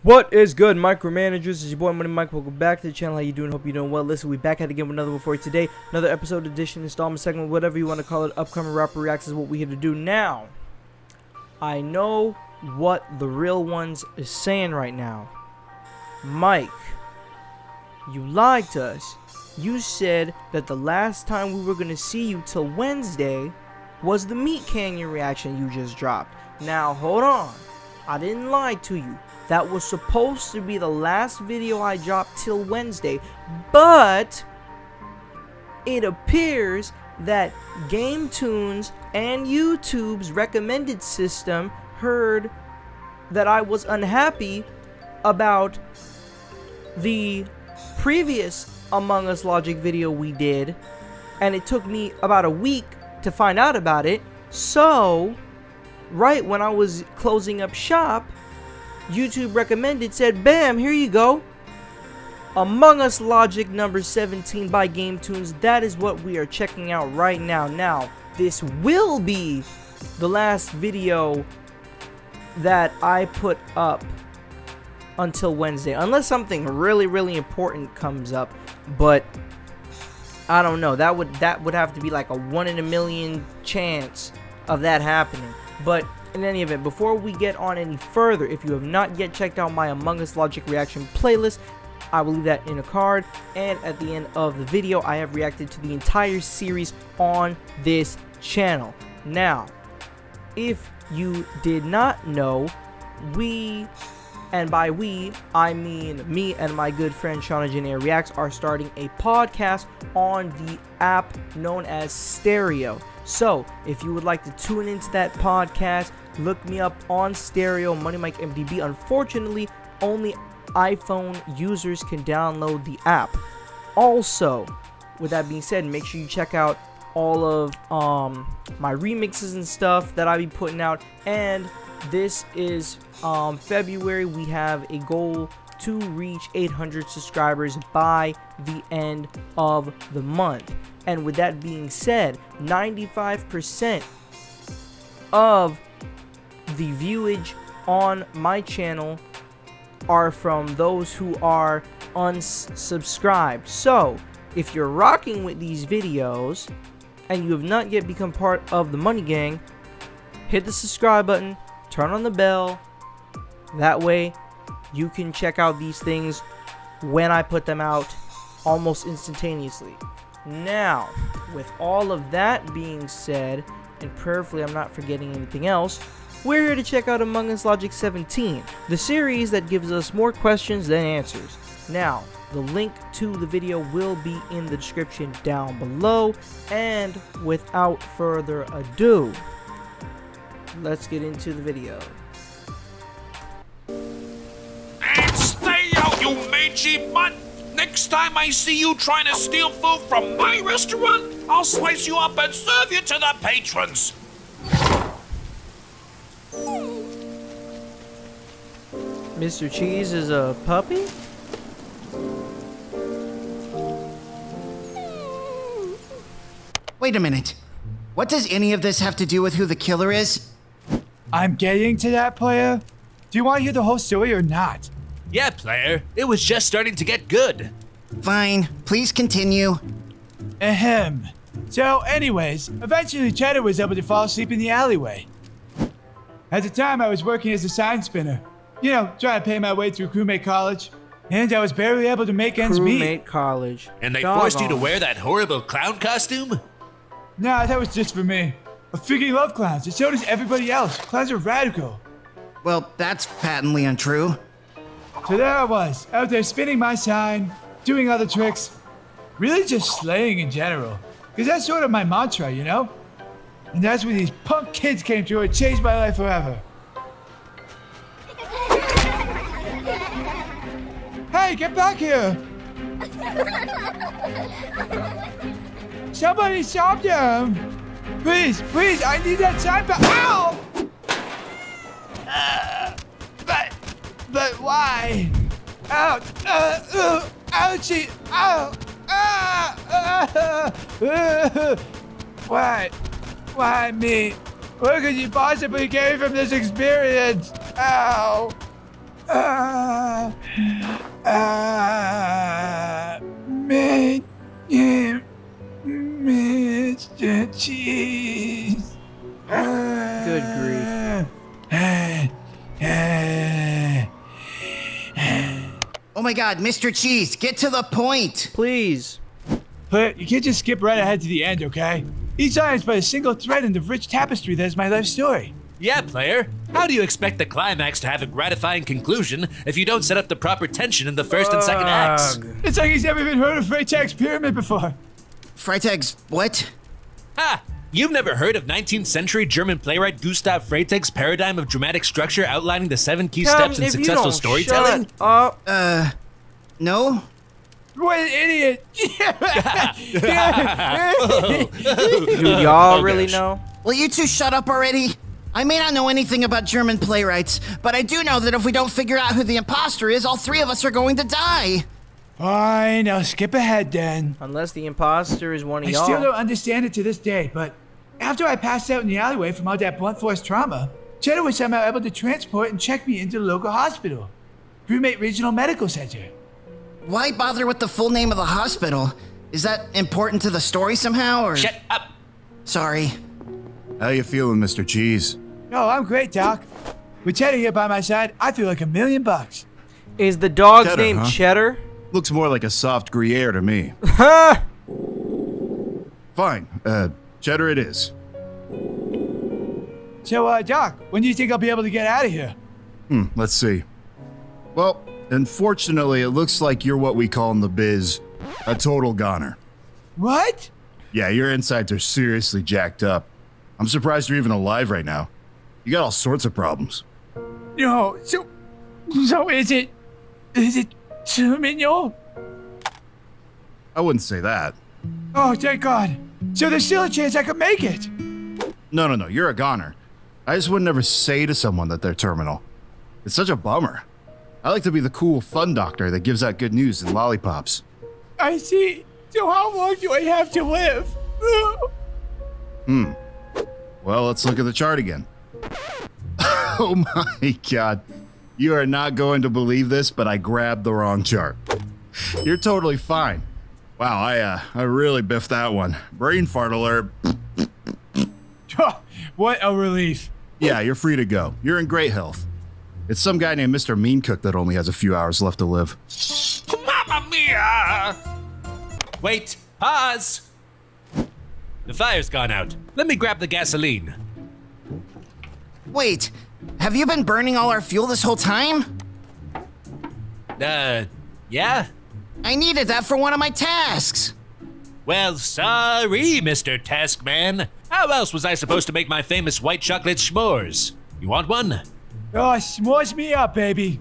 What is good, micromanagers? It's your boy Money Mike. Welcome back to the channel. How you doing? Hope you're doing well. Listen, we back at it again with another one for you today. Another episode, edition, installment, segment, whatever you want to call it. Upcoming rapper reacts is what we're here to do. Now, I know what the real ones is saying right now. Mike, you lied to us. You said that the last time we were going to see you till Wednesday was the Meat Canyon reaction you just dropped. Now, hold on. I didn't lie to you. That was supposed to be the last video I dropped till Wednesday, but it appears that Game Toons and YouTube's recommended system heard that I was unhappy about the previous Among Us Logic video we did, and it took me about a week to find out about it. So, right when I was closing up shop, YouTube recommended, said, bam, here you go. Among Us Logic number 17 by Game Toons. That is what we are checking out right now. Now, this will be the last video that I put up until Wednesday, unless something really important comes up. But I don't know. That would have to be like a 1 in a million chance of that happening. But in any event, before we get on any further, if you have not yet checked out my Among Us Logic reaction playlist, I will leave that in a card, and at the end of the video I have reacted to the entire series on this channel. Now, if you did not know, we, and by we I mean me and my good friend Shauna Janae Reacts, are starting a podcast on the app known as Stereo. So, if you would like to tune into that podcast, look me up on Stereo, Mic MDB. Unfortunately, only iPhone users can download the app. Also, with that being said, make sure you check out all of my remixes and stuff that I be putting out. And this is February. We have a goal to reach 800 subscribers by the end of the month. And with that being said, 95% of the viewage on my channel are from those who are unsubscribed. So, if you're rocking with these videos and you have not yet become part of the Money Gang, hit the subscribe button, turn on the bell. That way, you can check out these things when I put them out almost instantaneously. Now, with all of that being said, and prayerfully I'm not forgetting anything else, we're here to check out Among Us Logic 17, the series that gives us more questions than answers. Now, the link to the video will be in the description down below, and without further ado, let's get into the video. And stay out, you mangy mutt! Next time I see you trying to steal food from my restaurant, I'll slice you up and serve you to the patrons! Mr. Cheese is a puppy? Wait a minute. What does any of this have to do with who the killer is? I'm getting to that, player. Do you want to hear the whole story or not? Yeah, player. It was just starting to get good. Fine. Please continue. Ahem. So, anyways, eventually Cheddar was able to fall asleep in the alleyway. At the time, I was working as a sign spinner. You know, trying to pay my way through crewmate college. And I was barely able to make ends meet. Crewmate college. And they forced you to wear that horrible clown costume? Nah, that was just for me. I freaking love clowns, and so does everybody else. Clowns are radical. Well, that's patently untrue. So there I was, out there spinning my sign, doing other tricks. Really just slaying in general. Because that's sort of my mantra, you know? And that's when these punk kids came through and changed my life forever. Hey, get back here! Somebody stop them! Please, I need that sign back. Ow! But why? Ow! Ouchie! Ow! Why me? What could you possibly gain from this experience? Ow! Oh my god, Mr. Cheese, get to the point! Please. But you can't just skip right ahead to the end, okay? Each line is but a single thread in the rich tapestry that is my life story. Yeah, player. How do you expect the climax to have a gratifying conclusion if you don't set up the proper tension in the first and second acts? It's like he's never even heard of Freytag's pyramid before. Freytag's what? Ha! You've never heard of 19th century German playwright Gustav Freytag's paradigm of dramatic structure outlining the 7 key steps in successful storytelling? Shut up. No? What an idiot! Do y'all really know? Will you two shut up already? I may not know anything about German playwrights, but I do know that if we don't figure out who the imposter is, all 3 of us are going to die. Fine, I'll skip ahead then. Unless the imposter is one of I y'all. still don't understand it to this day, but after I passed out in the alleyway from all that blunt force trauma, Cheddar was somehow able to transport and check me into the local hospital, Crewmate Regional Medical Center. Why bother with the full name of the hospital? Is that important to the story somehow, or? Shut up! Sorry. How you feeling, Mr. Cheese? Oh, I'm great, Doc. With Cheddar here by my side, I feel like $1 million. Is the dog's Cheddar, name huh? Cheddar? Looks more like a soft Gruyere to me. Ha! Fine, cheddar it is. So, Doc, when do you think I'll be able to get out of here? Let's see. Well, unfortunately, it looks like you're what we call in the biz a total goner. What? Yeah, your insides are seriously jacked up. I'm surprised you're even alive right now. You got all sorts of problems. No, so is it terminal? I wouldn't say that. Oh, thank God. So there's still a chance I could make it. No, you're a goner. I just would never say to someone that they're terminal. It's such a bummer. I like to be the cool, fun doctor that gives out good news and lollipops. I see. So how long do I have to live? Well, let's look at the chart again. Oh my god. You are not going to believe this, but I grabbed the wrong chart. You're totally fine. Wow, I really biffed that one. Brain fart alert. What a relief. Yeah, you're free to go. You're in great health. It's some guy named Mr. Mean Cook that only has a few hours left to live. Mamma mia! Wait, pause! The fire's gone out. Let me grab the gasoline. Wait, have you been burning all our fuel this whole time? Yeah? I needed that for one of my tasks. Well, sorry, Mr. Taskman. How else was I supposed to make my famous white chocolate s'mores? You want one? Oh, s'mores me up, baby.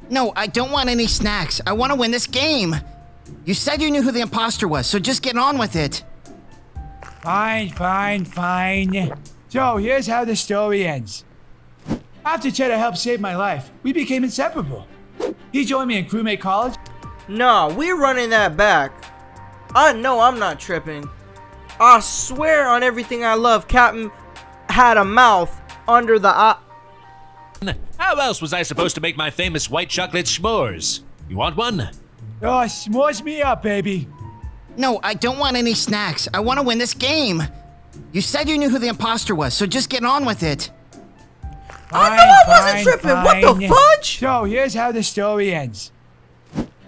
No, I don't want any snacks. I want to win this game. You said you knew who the imposter was, so just get on with it. Fine. So here's how the story ends. After Cheddar helped save my life, we became inseparable. He joined me in crewmate college. No, we're running that back. I know I'm not tripping. I swear on everything I love, Captain had a mouth under the eye. How else was I supposed to make my famous white chocolate s'mores? You want one? Oh, s'mores me up, baby. No, I don't want any snacks. I want to win this game. You said you knew who the imposter was, so just get on with it. I know I wasn't tripping. What the fudge? So here's how the story ends.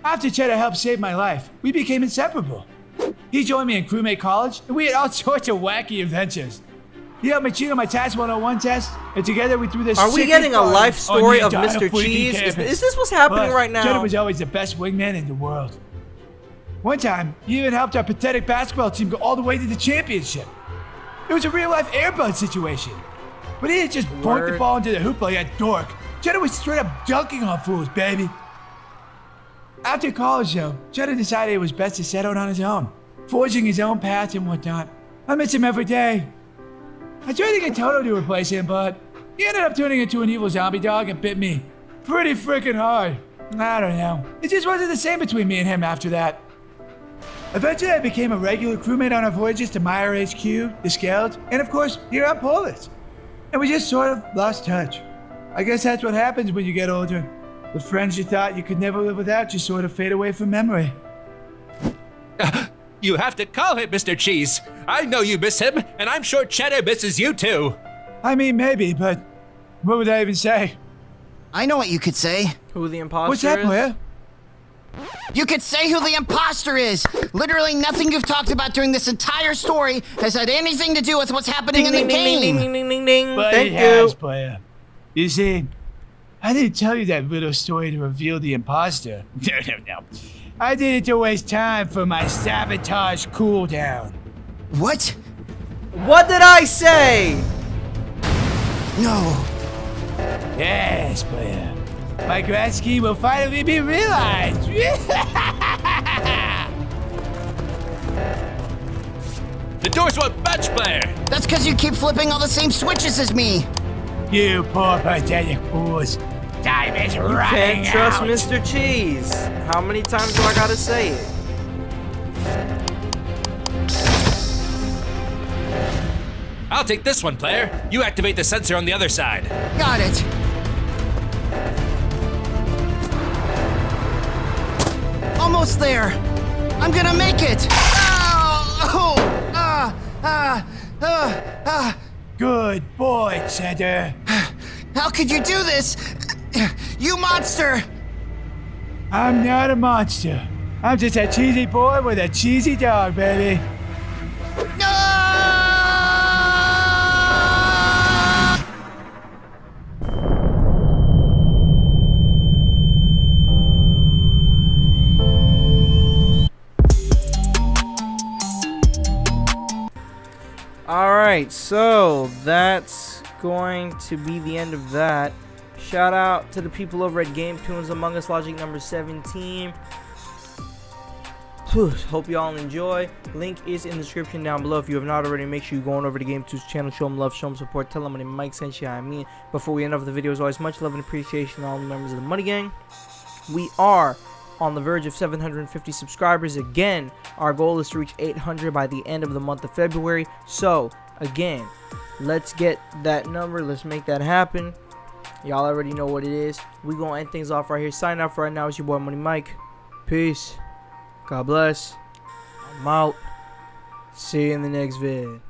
After Cheddar helped save my life, we became inseparable. He joined me in crewmate college, and we had all sorts of wacky adventures. He helped me cheat on my TAS 101 test, and together we threw this. Are we getting a life story of Mr. Cheese? Is this what's happening right now? Cheddar was always the best wingman in the world. One time, he even helped our pathetic basketball team go all the way to the championship. It was a real-life Airbud situation. But he had just bonked the ball into the hoop like a dork. Cheddar was straight up dunking on fools, baby. After college, though, Cheddar decided it was best to set out on his own, forging his own path and whatnot. I miss him every day. I tried to get Toto to replace him, but he ended up turning into an evil zombie dog and bit me pretty freaking hard. I don't know. It just wasn't the same between me and him after that. Eventually, I became a regular crewmate on our voyages to Meyer HQ, the Scouts, and of course, here on Polis. And we just sort of lost touch. I guess that's what happens when you get older. The friends you thought you could never live without just sort of fade away from memory. You have to call him Mr. Cheese. I know you miss him, and I'm sure Cheddar misses you too. I mean, maybe, but what would I even say? I know what you could say. Who the imposter What's that, is? Blair? You could say who the imposter is. Literally nothing you've talked about during this entire story has had anything to do with what's happening in the game. Ding, ding, ding, ding. But Thank it you. has, player. You see, I didn't tell you that little story to reveal the imposter. No. I did it to waste time for my sabotage cooldown. What? What did I say? No. Yes, player. My grand scheme will finally be realized. The doors won't budge, player. That's because you keep flipping all the same switches as me. You poor pathetic fools. Time is running Can't trust out. Mr. Cheese. How many times do I gotta say it? I'll take this one, player. You activate the sensor on the other side. Got it. Almost there. I'm gonna make it. Oh! Good boy, Cheddar. How could you do this? You monster! I'm not a monster. I'm just a cheesy boy with a cheesy dog, baby. Alright, so that's going to be the end of that. Shout out to the people over at Game Toons Among Us Logic number 17. Hope you all enjoy. Link is in the description down below. If you have not already, make sure you go on over to Game Toons channel, show them love, show them support, tell them when Mike sent you. I mean, before we end off the video, as always, much love and appreciation to all the members of the Money Gang. We are on the verge of 750 subscribers. Again, our goal is to reach 800 by the end of the month of February. So again, let's get that number, let's make that happen. Y'all already know what it is. We gonna end things off right here. Sign off right now. It's your boy Money Mike. Peace, God bless, I'm out. See you in the next vid.